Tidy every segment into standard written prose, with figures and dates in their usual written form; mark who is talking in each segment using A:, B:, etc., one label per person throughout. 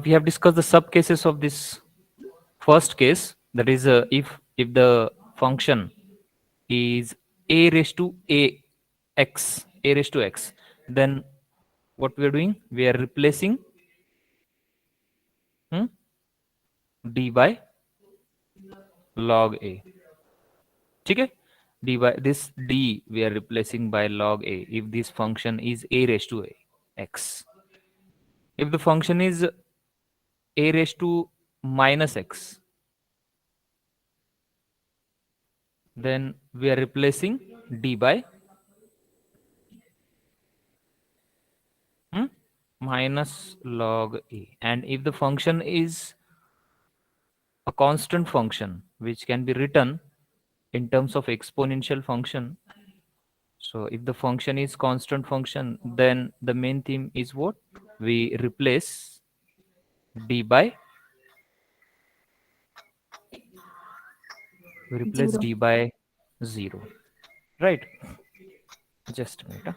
A: We have discussed the sub cases of this first case, that is if the function is a raised to a raised to x, then what we are doing, we are replacing hmm, d by log a. Okay, d by this d we are replacing by log a if this function is a raised to x. If the function is a raised to minus x, then we are replacing d by hmm, minus log a. And if the function is a constant function which can be written in terms of exponential function, so if the function is constant function, then the main theme is what? We replace d by
B: Zero.
A: d by 0, right? Just a minute.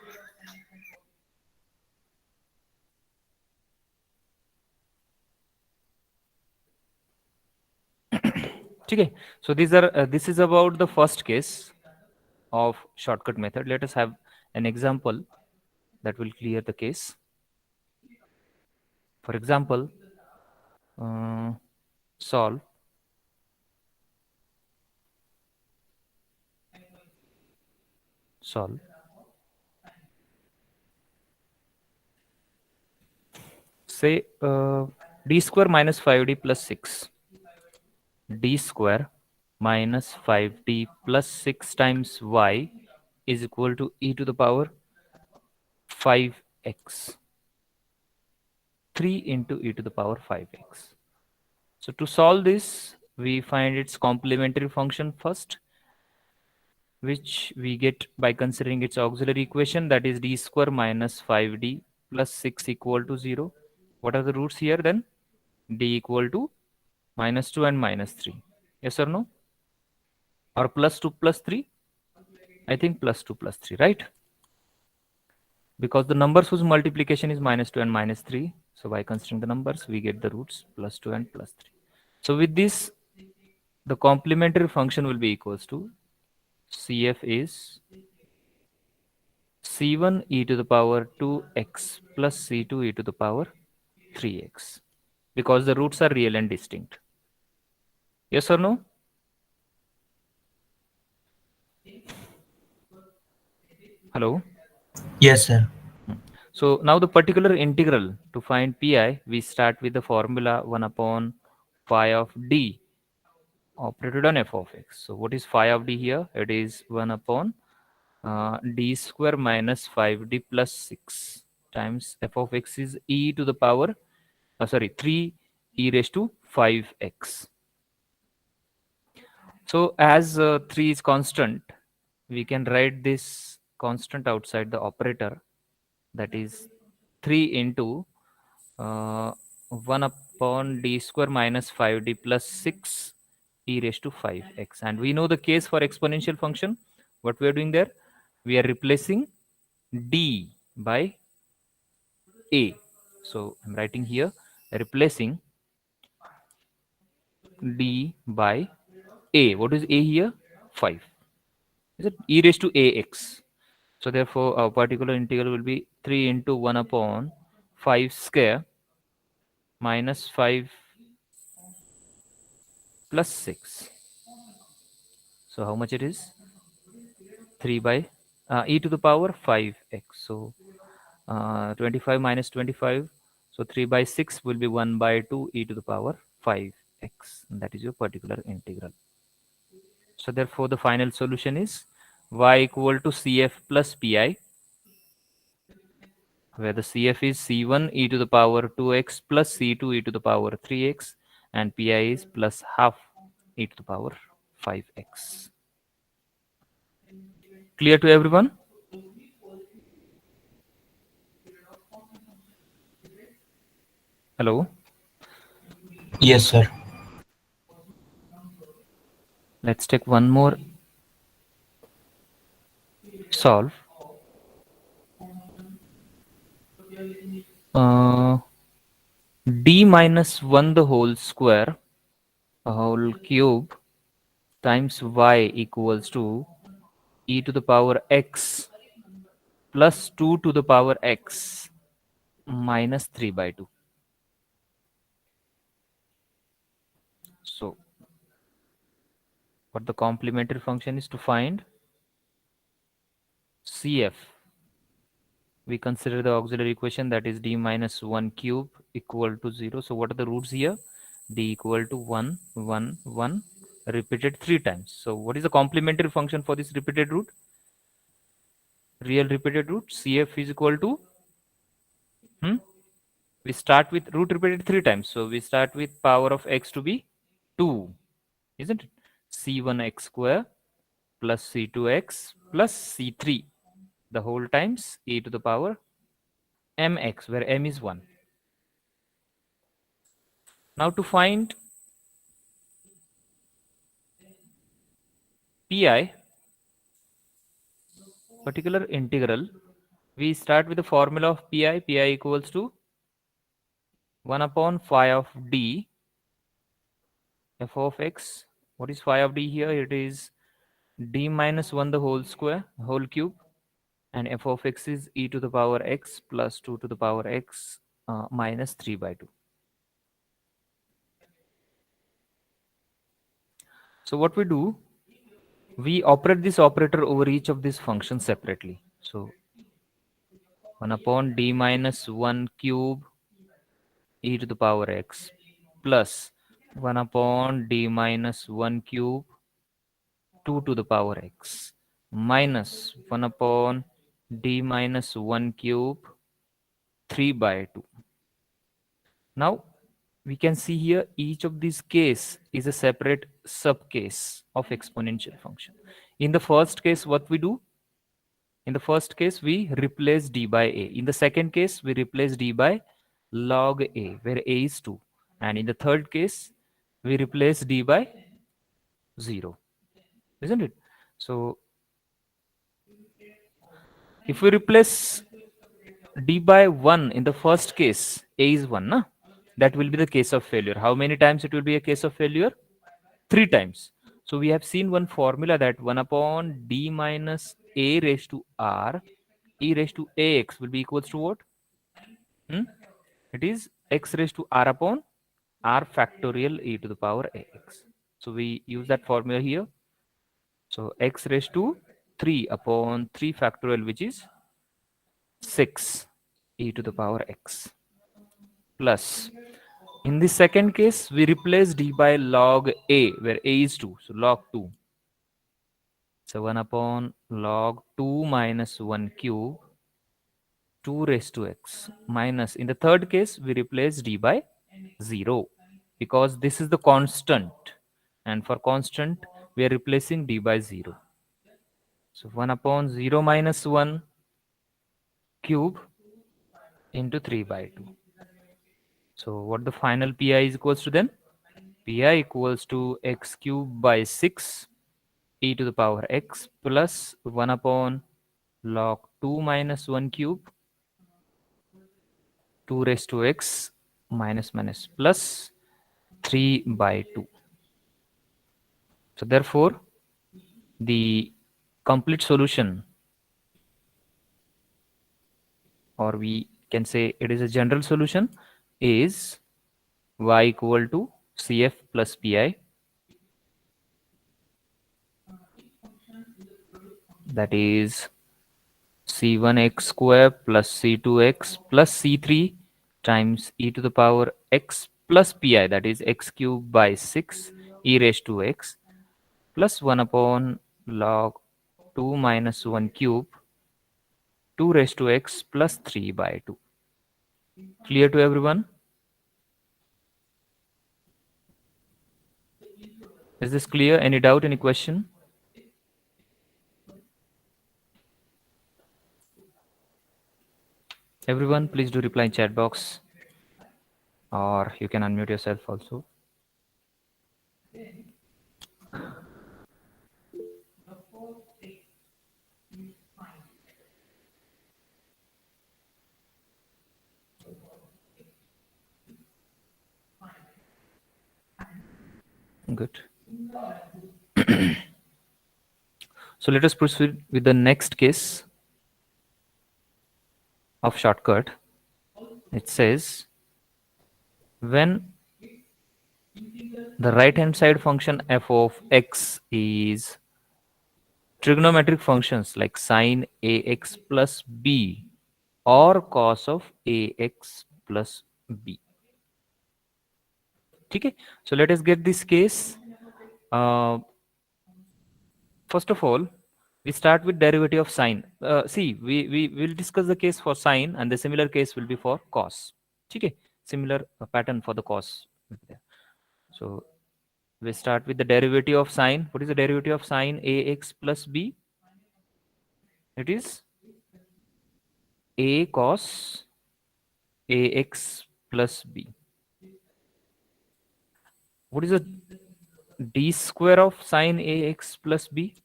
A: Okay, so these are this is about the first case of shortcut method. Let us have an example that will clear the case. For example, uh, solve solve say d square minus 5d plus 6, d square minus 5d plus 6 times y is equal to e to the power 5x, 3 into e to the power 5x. So to solve this, we find its complementary function first, which we get by considering its auxiliary equation, that is d square minus 5d plus 6 equal to 0. What are the roots here then? D equal to minus 2 and minus 3. Yes or no? Or plus 2 plus 3? I think plus 2 plus 3, right? Because the numbers whose multiplication is minus 2 and minus 3. So by considering the numbers, we get the roots plus 2 and plus 3. So with this, the complementary function will be equals to CF is C1 e to the power 2x plus C2 e to the power 3x, because the roots are real and distinct. Yes or no? Hello?
C: Yes, sir.
A: So now the particular integral, to find pi, we start with the formula 1 upon phi of d operated on f of x. So what is phi of d here? It is 1 upon d square minus 5d plus 6 times f of x is e to the power, 3 e raised to 5x. So as 3 is constant, we can write this constant outside the operator, that is 3 into 1 upon d square minus 5d plus 6 e raised to 5x. And we know the case for exponential function. What we are doing there? We are replacing d by a. So I'm writing here, replacing d by a. What is a here? 5. Is it e raised to ax? So therefore, our particular integral will be 3 into 1 upon 5 square minus 5 plus 6. So how much it is? 3 by e to the power 5x. So 25 minus 25. So 3 by 6 will be 1 by 2 e to the power 5x. And that is your particular integral. So therefore, the final solution is y equal to CF plus PI, where the CF is C1 e to the power 2x plus C2 e to the power 3x, and PI is plus half e to the power 5x. Clear to everyone? Hello?
C: Yes, sir.
A: Let's take one more solve. Uh, d minus 1 the whole square, a whole cube, times y equals to e to the power x plus 2 to the power x minus 3 by 2. So what the complementary function is to find CF, we consider the auxiliary equation, that is d minus 1 cube equal to 0. So what are the roots here? D equal to 1, 1, 1 repeated 3 times. So what is the complementary function for this repeated root? Real repeated root. CF is equal to, we start with root repeated 3 times. So we start with power of x to be 2, isn't it? C1x square plus C2x plus C3, the whole times e to the power mx, where m is 1. Now to find pi, particular integral, we start with the formula of pi. Pi equals to 1 upon phi of d f of x. What is phi of d here? It is d minus 1 the whole square, whole cube, and f of x is e to the power x plus 2 to the power x minus 3 by 2. So what we do, we operate this operator over each of these functions separately. So 1 upon d minus 1 cube e to the power x plus 1 upon d minus 1 cube 2 to the power x minus 1 upon d minus 1 cube 3 by 2. Now we can see here each of these case is a separate subcase of exponential function. In the first case, what we do? In the first case, we replace d by a. In the second case, we replace d by log a, where a is 2. And in the third case, we replace d by 0, isn't it? So if we replace d by 1 in the first case, a is 1, na? That will be the case of failure. How many times it will be a case of failure? 3 times. So we have seen one formula that 1 upon d minus a raised to r e raised to ax will be equals to what? It is x raised to r upon r factorial e to the power ax. So we use that formula here. So x raised to 3 upon 3 factorial, which is 6 e to the power x, plus in the second case we replace d by log a, where a is 2, so log 2. So 1 upon log 2 minus 1 cube 2 raised to x minus, in the third case we replace d by 0 because this is the constant, and for constant we are replacing d by 0. So 1 upon 0 minus 1 cube into 3 by 2. So what the final pi is equals to then? Pi equals to x cube by 6 e to the power x plus 1 upon log 2 minus 1 cube 2 raised to x minus minus plus 3 by 2. So therefore the complete solution, or we can say it is a general solution, is y equal to cf plus pi, that is c1x square plus c2x plus c3 times e to the power x plus pi, that is x cube by 6 e raised to x plus 1 upon log 2 minus 1 cube 2 raised to x plus 3 by 2. Clear to everyone? Is this clear? Any doubt, any question? Everyone, please do reply in chat box, or you can unmute yourself also. Good. So let us proceed with the next case of shortcut. It says when the right hand side function f of x is trigonometric functions like sine ax plus b or cos of ax plus b. Okay, so let us get this case. Uh, First of all, we start with derivative of sine. See, we will discuss the case for sine, and the similar case will be for cos. Okay, similar pattern for the cos. will be there. So we start with the derivative of sine. What is the derivative of sine ax plus b? It is a cos ax plus b. What is the d square of sine ax plus b?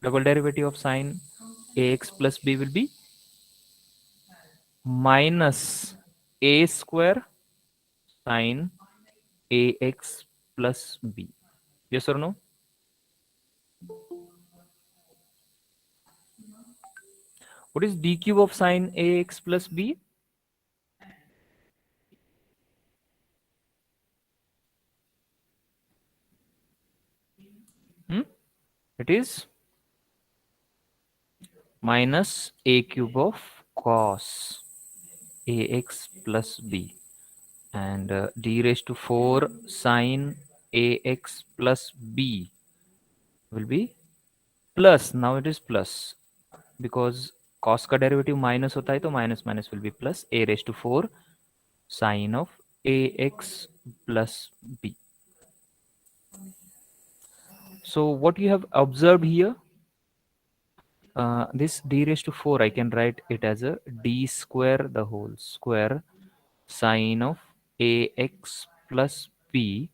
A: Double derivative of sine ax plus b will be minus a square sine ax plus b. Yes or no? What is d cube of sine ax plus b? Hmm? It is minus a cube of cos ax plus b, and d raised to 4 sine ax plus b will be plus. Now it is plus because cos का derivative minus होता है तो minus minus will be plus a raised to 4 sine of ax plus b. So what you have observed here, this d raised to 4, I can write it as a d square the whole square sine of ax plus b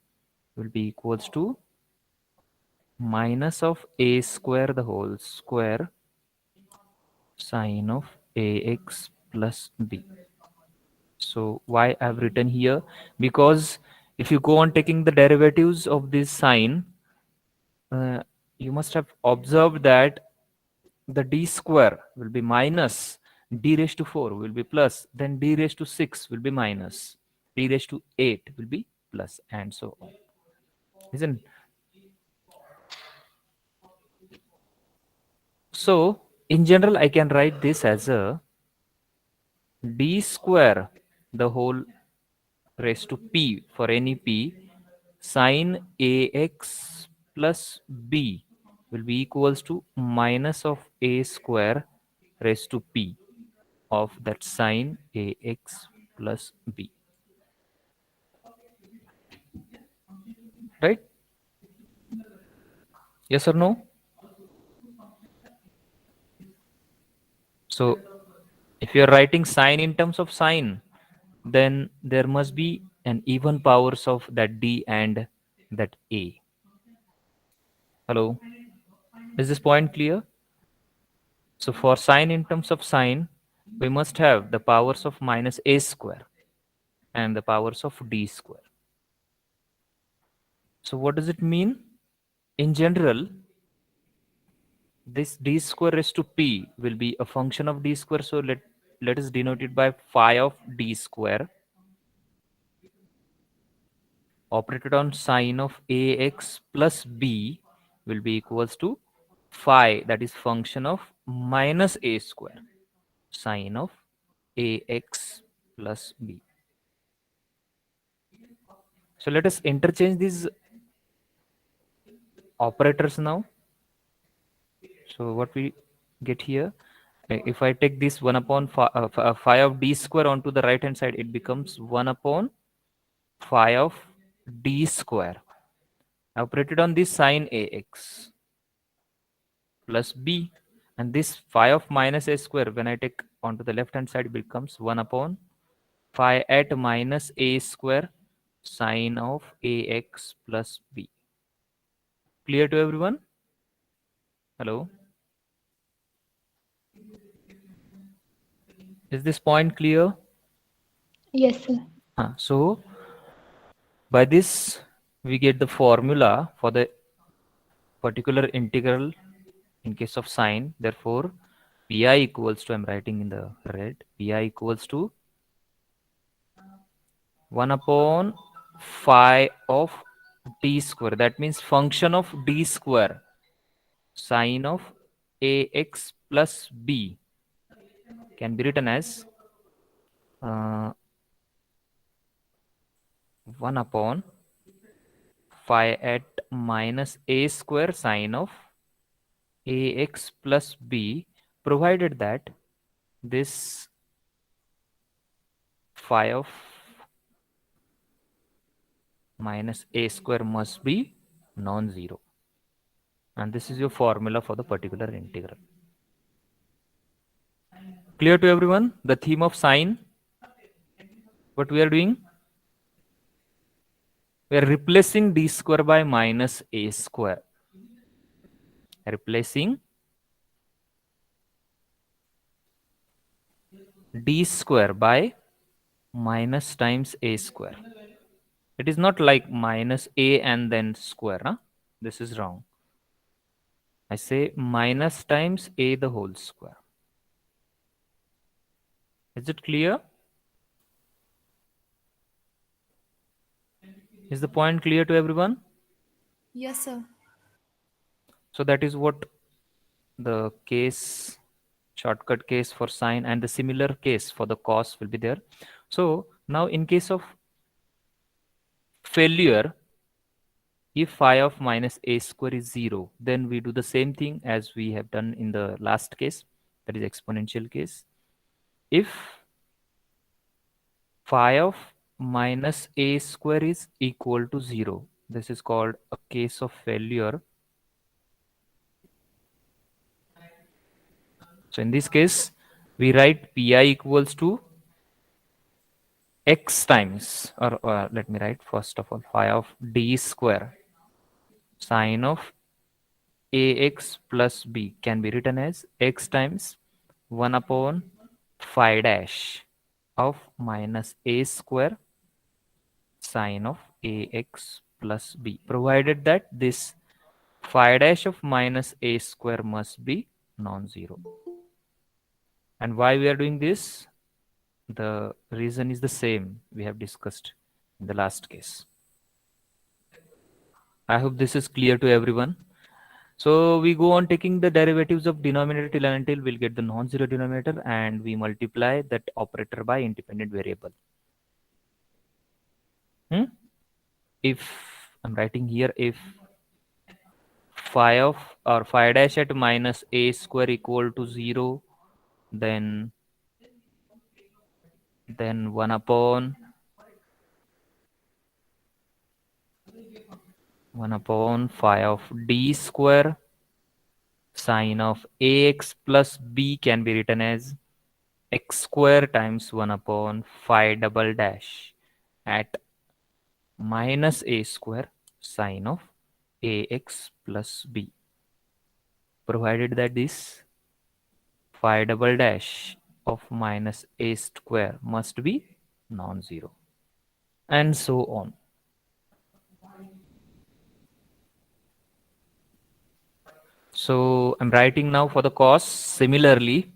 A: will be equals to minus of a square the whole square sine of ax plus b. So why I've written here? Because if you go on taking the derivatives of this sine, uh, you must have observed that the d square will be minus, d raised to 4 will be plus, then d raised to 6 will be minus, d raised to 8 will be plus, and so on. Isn't? So in general, I can write this as a d square the whole raised to p for any p sine ax plus b will be equals to minus of a square raised to p of that sine ax plus b. Right? Yes or no? So if you are writing sine in terms of sine, then there must be an even powers of that d and that a. Hello, is this point clear? So for sine in terms of sine, we must have the powers of minus a square and the powers of d square. So what does it mean? In general, this d square raised to p will be a function of d square. So let us denote it by phi of d square operated on sine of ax plus b will be equals to phi, that is function of minus a square sine of ax plus b. So let us interchange these operators now. So what we get here, if I take this 1 upon phi of d square onto the right hand side, it becomes 1 upon phi of d square operated on this sine ax plus b, and this phi of minus a square when I take onto the left hand side, it becomes 1 upon phi at minus a square sine of ax plus b. Clear to everyone? Hello, is this point clear?
B: Yes, sir.
A: So By this, we get the formula for the particular integral in case of sine. Therefore, pi equals to, I'm writing in the red, pi equals to 1 upon phi of d square. That means function of d square sine of ax plus b can be written as 1 upon phi at minus a square sine of ax plus b, provided that this phi of minus a square must be non-zero. And this is your formula for the particular integral. Clear to everyone? The theme of sine, what we are doing? We are replacing d square by minus a square. Replacing d square by minus times a square. It is not like minus a and then square. Huh? This is wrong. I say minus times a the whole square. Is it clear? Is the point clear to everyone?
B: Yes, sir.
A: So that is what the case, shortcut case for sine, and the similar case for the cos will be there. So now in case of failure, if phi of minus a square is 0, then we do the same thing as we have done in the last case, that is exponential case. If phi of minus a square is equal to 0, this is called a case of failure. So in this case, we write pi equals to x times, or let me write first of all, phi of d square sine of ax plus b can be written as x times 1 upon phi dash of minus a square sine of ax plus b, provided that this phi dash of minus a square must be non-zero. And why we are doing this? The reason is the same we have discussed in the last case. I hope this is clear to everyone. So we go on taking the derivatives of denominator till and until we'll get the non-zero denominator, and we multiply that operator by independent variable. If I'm writing here, if phi of or phi dash at minus a square equal to 0, then 1 upon 1 upon phi of d square sine of ax plus b can be written as x square times 1 upon phi double dash at minus a square sine of ax plus b, provided that this phi double dash of minus a square must be non-zero, and so on. So I'm writing now for the cos. Similarly,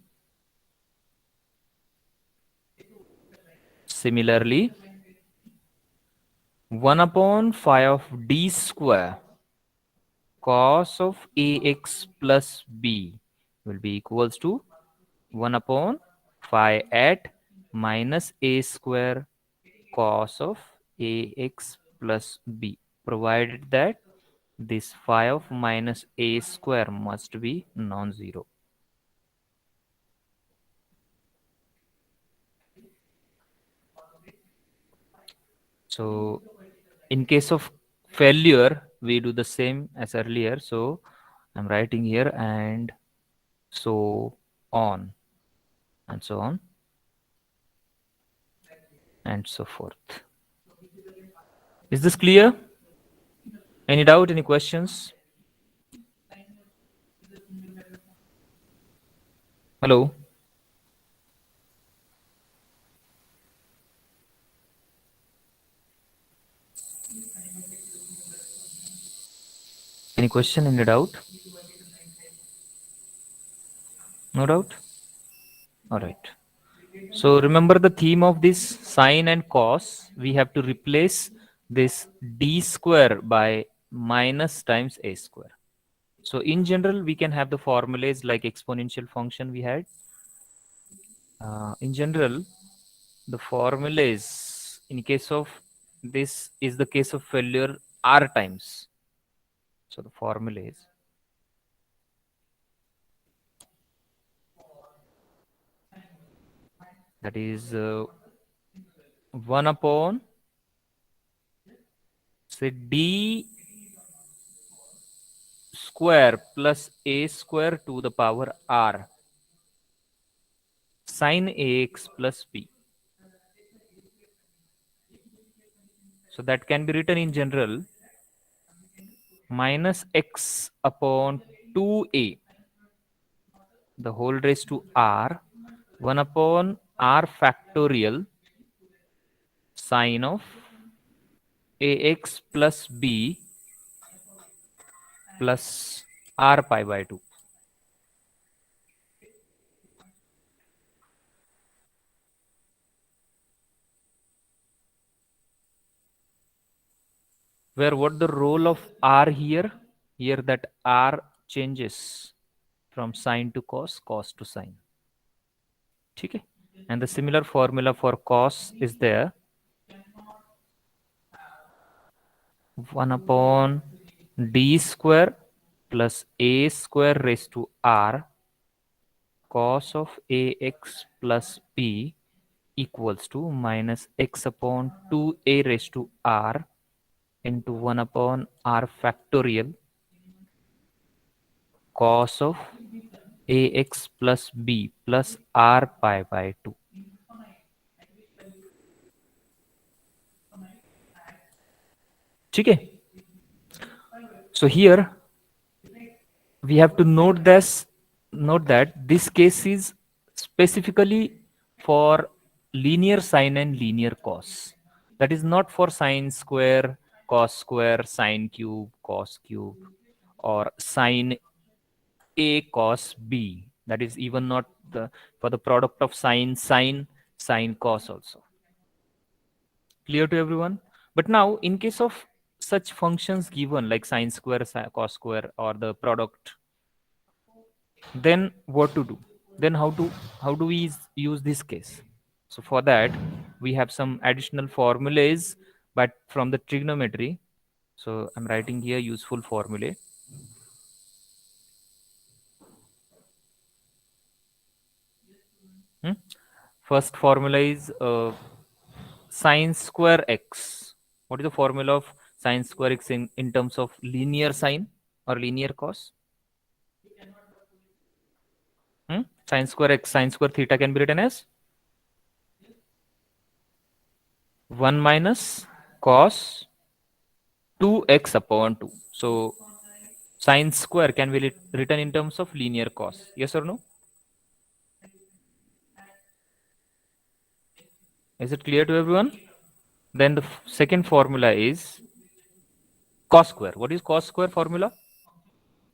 A: 1 upon phi of d square cos of ax plus b will be equals to 1 upon phi at minus a square cos of ax plus b, provided that this phi of minus a square must be non-zero. So in case of failure, we do the same as earlier. So I'm writing here, and so on, and so on, and so forth. Is this clear? Any doubt, any questions? Hello? Any question? Any doubt? No doubt? All right. So remember the theme of this sine and cos. We have to replace this d square by minus times a square. So in general, we can have the formulas like exponential function we had. In general, the formulas in case of this is the case of failure r times. So the formulas that is 1 upon say d square plus a square to the power r sin ax plus b. So that can be written in general minus x upon 2a the whole raised to r 1 upon r factorial sine of ax plus b plus r pi by 2. Where what the role of r here? Here that r changes from sine to cos, cos to sine. Okay? And the similar formula for cos is there 1 upon d square plus a square raised to r cos of ax plus b equals to minus x upon 2a raised to r into 1 upon r factorial cos of ax plus b plus r pi by 2. ठीक है? So here we have to note that this case is specifically for linear sine and linear cos. That is not for sine square, cos square, sine cube, cos cube, or sine a cos b. That is even not the for the product of sine cos also. Clear to everyone? But now in case of such functions given like sine square, cos square, or the product, then what to do? Then how do we use this case? So for that we have some additional formulas, but from the trigonometry. So I'm writing here useful formulae. First formula is sine square x. What is the formula of sine square x in terms of linear sine or linear cos? Sine square x, sine square theta can be written as 1 minus cos 2x upon 2. So sine square can be written in terms of linear cos. Yes or no? Is it clear to everyone? Then the second formula is cos square. What is cos square formula?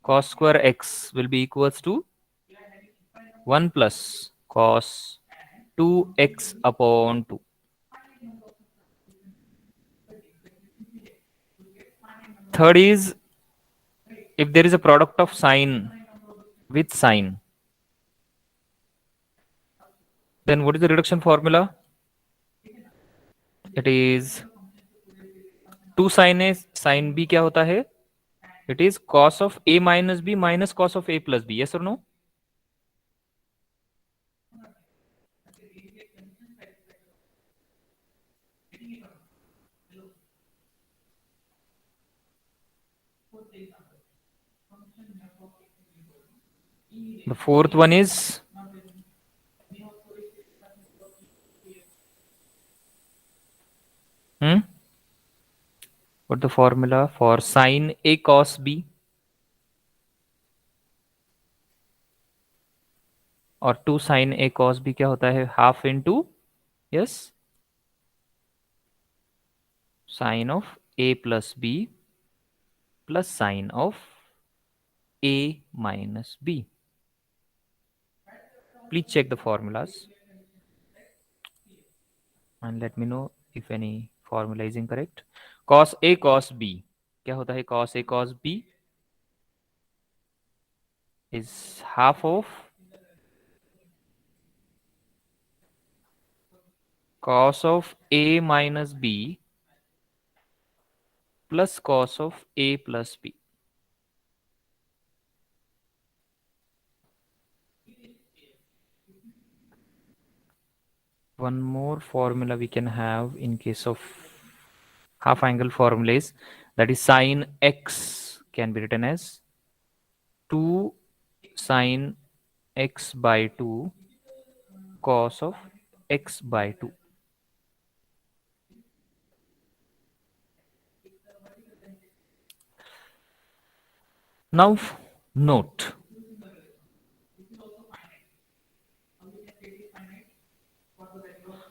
A: Cos square x will be equals to 1 plus cos 2x upon 2. Third is if there is a product of sine with sine, then what is the reduction formula? It is 2 sin a sin b क्या होता है? It is cos of a minus b minus cos of a plus b. Yes or no? The fourth one is what the formula for sine a cos b और 2 sin a cos b क्या होता है? Half into yes sine of a plus b plus sine of a minus b. Please check the formulas and let me know if any formula is incorrect. Cos a cos b, क्या होता है cos a cos b is half of cos of a minus b plus cos of a plus b. One more formula we can have in case of half angle formulas, that is sine x can be written as 2 sine x by 2 cos of x by 2. Now note,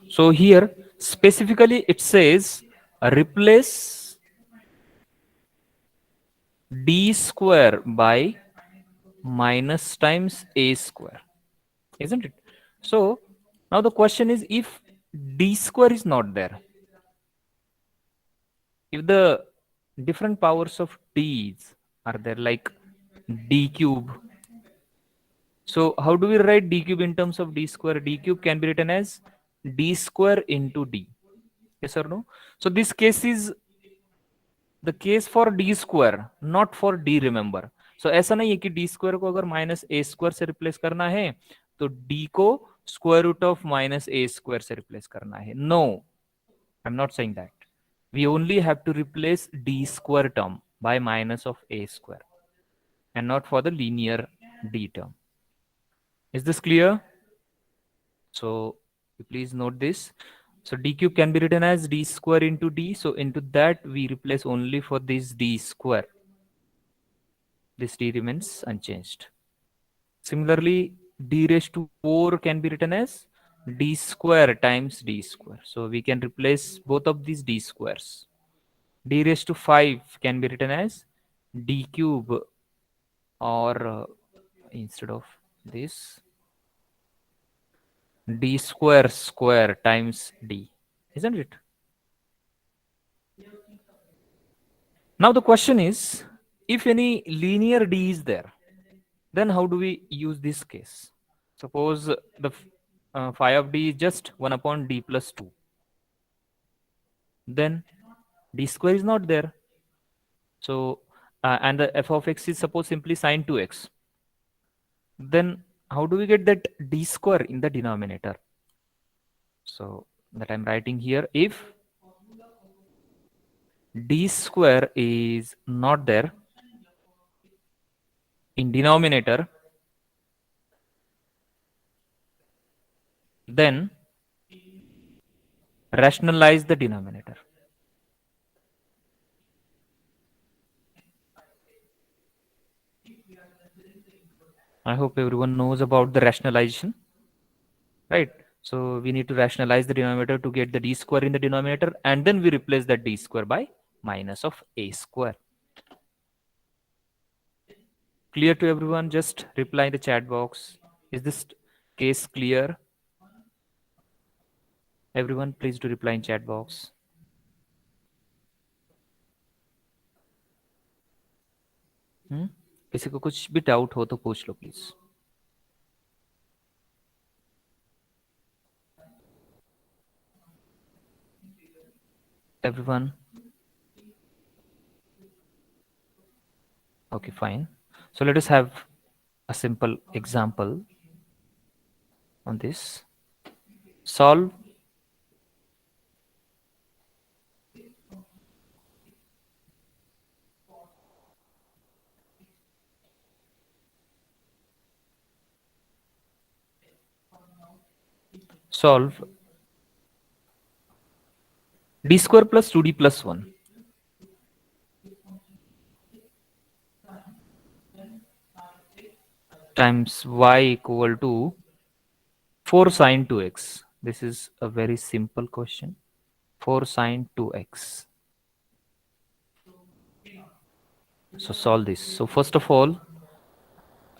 A: so here specifically it says replace d square by minus times a square, isn't it? So now the question is, if d square is not there, if the different powers of d's are there, like d cube, so how do we write d cube in terms of d square? D cube can be written as d square into d. Yes or no? So this case is the case for d square, not for d, remember. So ऐसा नहीं है कि d square को अगर minus a square से replace करना है तो d को square root of minus a square से रिप्लेस करना है. No, I'm not saying that. We only have to replace d square term by minus of a square and not for the linear d term. Is this clear? So please note this. So d cube can be written as d square into d. So into that we replace only for this d square. This d remains unchanged. Similarly, d raised to 4 can be written as d square times d square. So we can replace both of these d squares. D raised to 5 can be written as d cube, or instead of this, d square square times d, isn't it? Now the question is, if any linear d is there, then how do we use this case? Suppose the phi of d is just 1 upon d plus 2. Then d square is not there. So, and the f of x is suppose simply sine 2x. Then how do we get that d square in the denominator? So that I'm writing here, if d square is not there in denominator, then rationalize the denominator. I hope everyone knows about the rationalization, right? So we need to rationalize the denominator to get the d square in the denominator, and then we replace that d square by minus of a square. Clear to everyone? Just reply in the chat box. Is this case clear? Everyone, please do reply in chat box. किसी को कुछ भी doubt हो तो पूछ लो please. Everyone? Okay, fine. So let us have a simple example on this. Solve d square plus 2d plus 1 times y equal to 4 sine 2x. This is a very simple question. 4 sine 2x. So solve this. So first of all,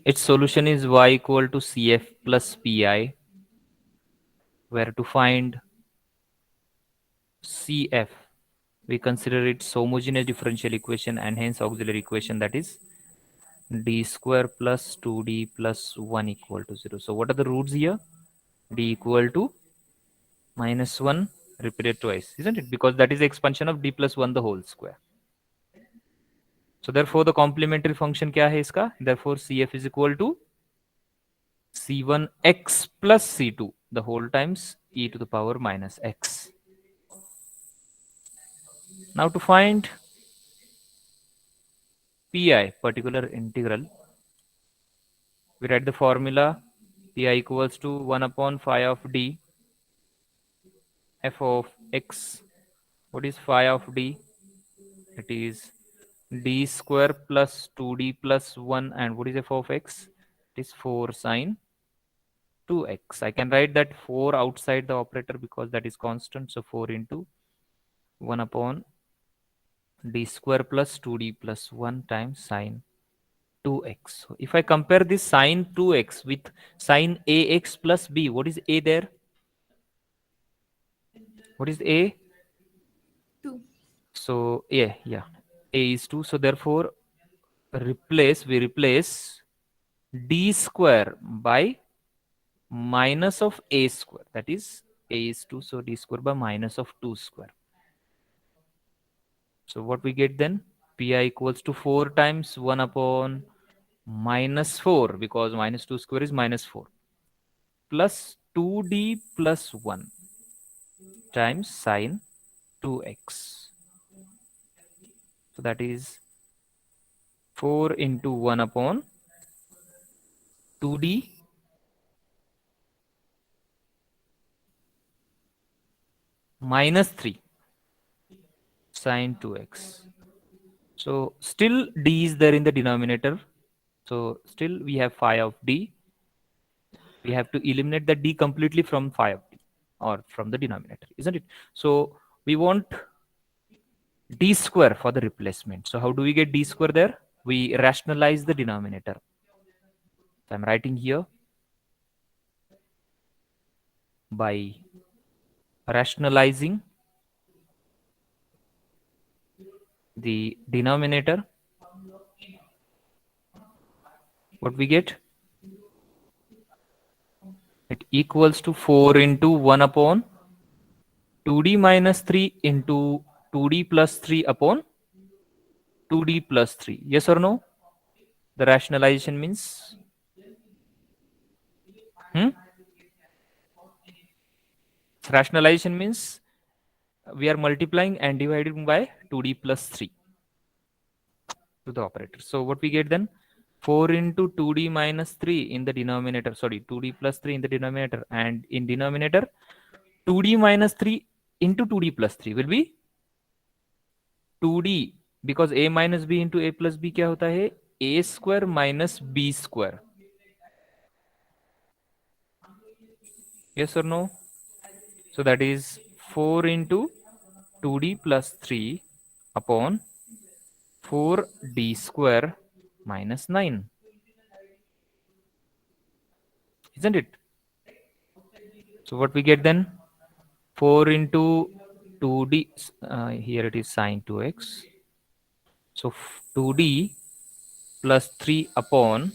A: its solution is y equal to cf plus pi, where to find cf we consider its homogeneous differential equation and hence auxiliary equation, that is d square plus 2d plus 1 equal to 0. So what are the roots here? D equal to minus 1 repeated twice, isn't it? Because that is the expansion of d plus 1 the whole square. So therefore the complementary function क्या है इसका? Therefore cf is equal to c1x plus c2 the whole times e to the power minus x. Now to find pi, particular integral, we write the formula pi equals to 1 upon phi of d f of x. What is phi of d? It is d square plus 2d plus 1, and what is f of x? It is 4 sine 2x. I can write that 4 outside the operator because that is constant. So 4 into 1 upon d square plus 2d plus 1 times sine 2x. So if I compare this sine 2x with sine ax plus b, what is a there? What is a?
B: 2.
A: So yeah, a is 2. So therefore we replace d square by minus of a square, that is a is 2, so d square by minus of 2 square. So what we get then? Pi equals to 4 times 1 upon minus 4, because minus 2 square is minus 4, plus 2d plus 1 times sine 2x. So that is 4 into 1 upon 2d minus 3 sine 2x. So still d is there in the denominator. So still we have phi of d. We have to eliminate the d completely from phi of d or from the denominator, isn't it? So we want d square for the replacement. So how do we get d square there? We rationalize the denominator. So I'm writing here by rationalizing the denominator. What we get? It equals to 4 into 1 upon 2d minus 3 into 2d plus 3 upon 2d plus 3. Yes or no? The rationalization means? Hmm? Rationalization means we are multiplying and dividing by 2d plus 3 to the operator. So what we get then? 4 into 2d minus 3 in the denominator. Sorry, 2d plus 3 in the denominator. And in denominator, 2d minus 3 into 2d plus 3 will be 2d. Because a minus b into a plus b क्या होता है? A square minus b square. Yes or no? So that is 4 into 2d plus 3 upon 4d square minus 9. Isn't it? So what we get then? 4 into 2d, here it is sine 2x. So 2d plus 3 upon,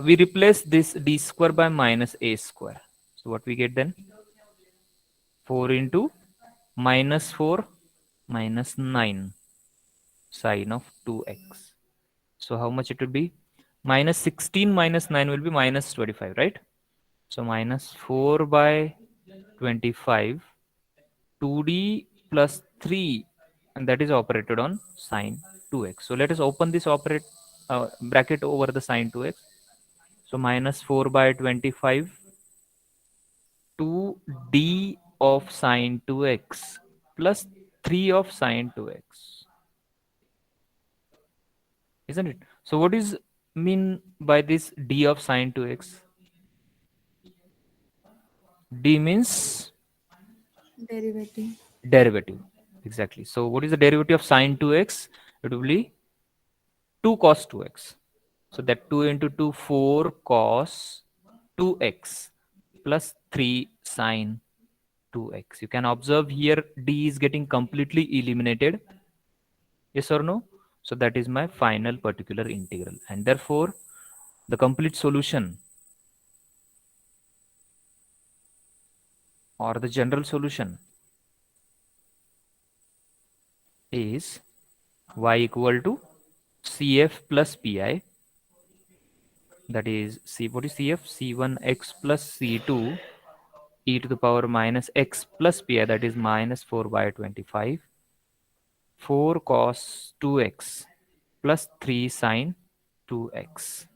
A: we replace this d square by minus a square. So what we get then? 4 into minus 4 minus 9 sine of 2x. So how much it will be? Minus 16 minus 9 will be minus 25, right? So minus 4 by 25, 2d plus 3, and that is operated on sine 2x. So let us open this bracket over the sine 2x. So minus 4 by 25, 2d of sine 2x plus 3 of sine 2x, isn't it? So what is mean by this d of sine 2x? D means
B: Derivative.
A: derivative. Exactly. So what is the derivative of sine 2x? It will be 2 cos 2x. So that 2 into 2, 4 cos 2x plus 3 sine 2x. You can observe here d is getting completely eliminated. Yes or no? So that is my final particular integral. And therefore, the complete solution or the general solution is y equal to cf plus pi, that is what is cf, c1x plus c2 e to the power minus x plus pi, that is minus 4 by 25, 4 cos 2x plus 3 sine 2x.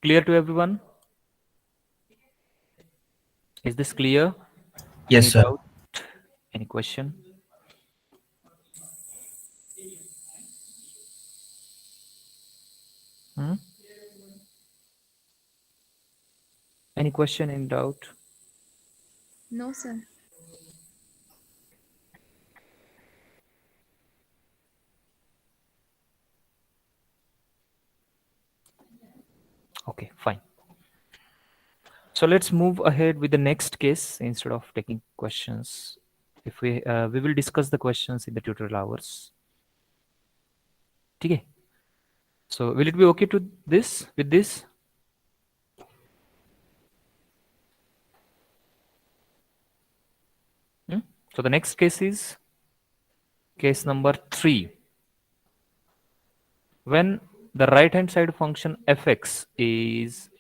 A: Clear to everyone? Is this clear?
C: Yes,
A: Any
C: sir.
A: doubt? Any question? Hmm? Any question, in doubt?
B: No, sir.
A: Okay, fine. So let's move ahead with the next case instead of taking questions. If we will discuss the questions in the tutorial hours. Okay. So will it be okay to this with this? Hmm? So the next case is case number 3. When the right hand side function fx is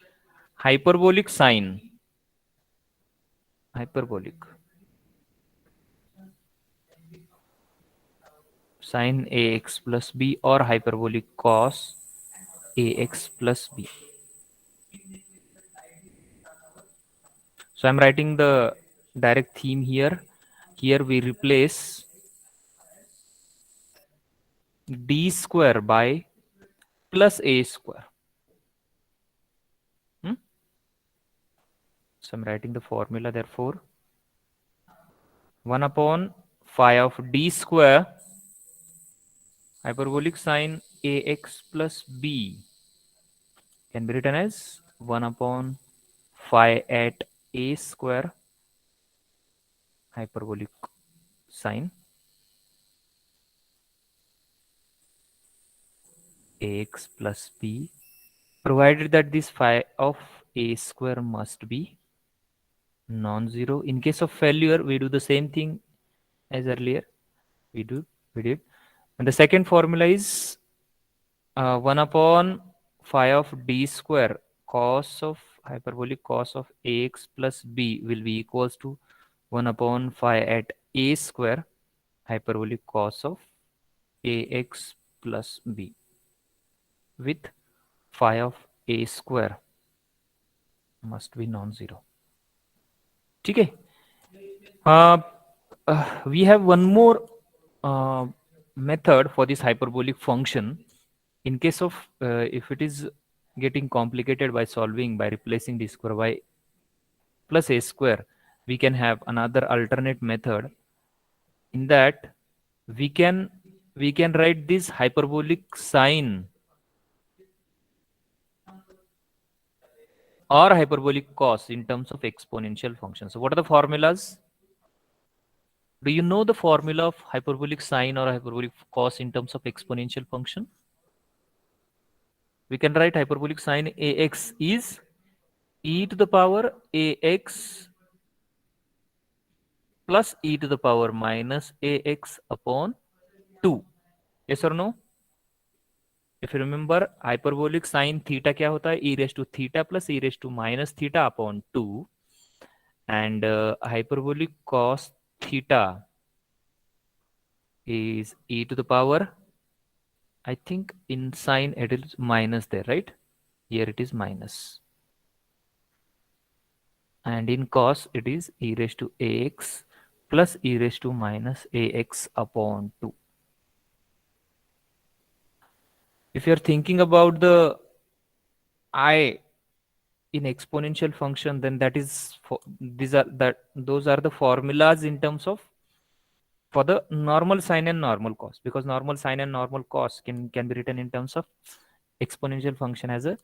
A: hyperbolic sine ax plus b or hyperbolic cos ax plus b. So I'm writing the direct theme here. Here we replace d square by plus a square. Hmm? So I'm writing the formula, therefore 1 upon phi of d square hyperbolic sine ax plus b can be written as 1 upon phi at a square hyperbolic sine ax plus b, provided that this phi of a square must be non-zero. In case of failure, we do the same thing as earlier. We did. And the second formula is 1 upon phi of d square cos of hyperbolic cos of ax plus b will be equals to 1 upon phi at a square hyperbolic cos of ax plus b with phi of a square must be non-zero. Okay. Uh, we have one more uh, method for this hyperbolic function. In case of if it is getting complicated by solving by replacing d square by plus a square, we can have another alternate method. In that, we can write this hyperbolic sine or hyperbolic cos in terms of exponential functions. So what are the formulas? Do you know the formula of hyperbolic sine or hyperbolic cos in terms of exponential function? We can write hyperbolic sine ax is e to the power ax plus e to the power minus ax upon 2. Yes or no? If you remember, hyperbolic sine theta क्या होता है? E raised to theta plus e raised to minus theta upon 2. And hyperbolic cos theta is e to the power, I think in sine it is minus there, right? Here it is minus. And in cos it is e raised to ax plus e raised to minus ax upon 2. If you're thinking about the I in exponential function, then that is those are the formulas in terms of for the normal sine and normal cos, because normal sine and normal cos can be written in terms of exponential function as a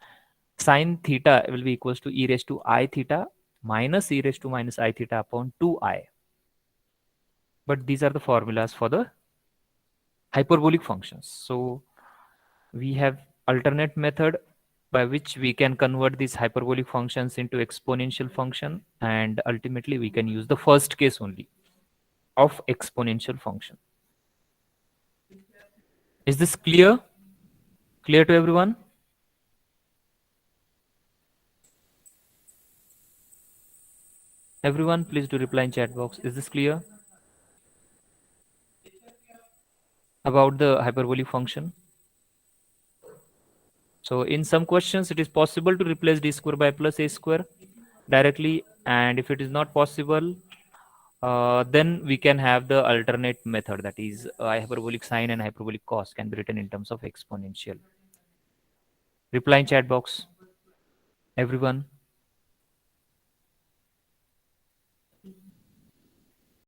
A: sine theta will be equals to e raised to I theta minus e raised to minus I theta upon 2i. But these are the formulas for the hyperbolic functions. So we have alternate method by which we can convert these hyperbolic functions into exponential function, and ultimately we can use the first case only of exponential function. Is this clear? Clear to everyone? Everyone, please do reply in chat box. Is this clear about the hyperbolic function? So in some questions, it is possible to replace d square by plus a square directly, and if it is not possible, then we can have the alternate method, that is hyperbolic sine and hyperbolic cos can be written in terms of exponential. Reply in chat box. Everyone.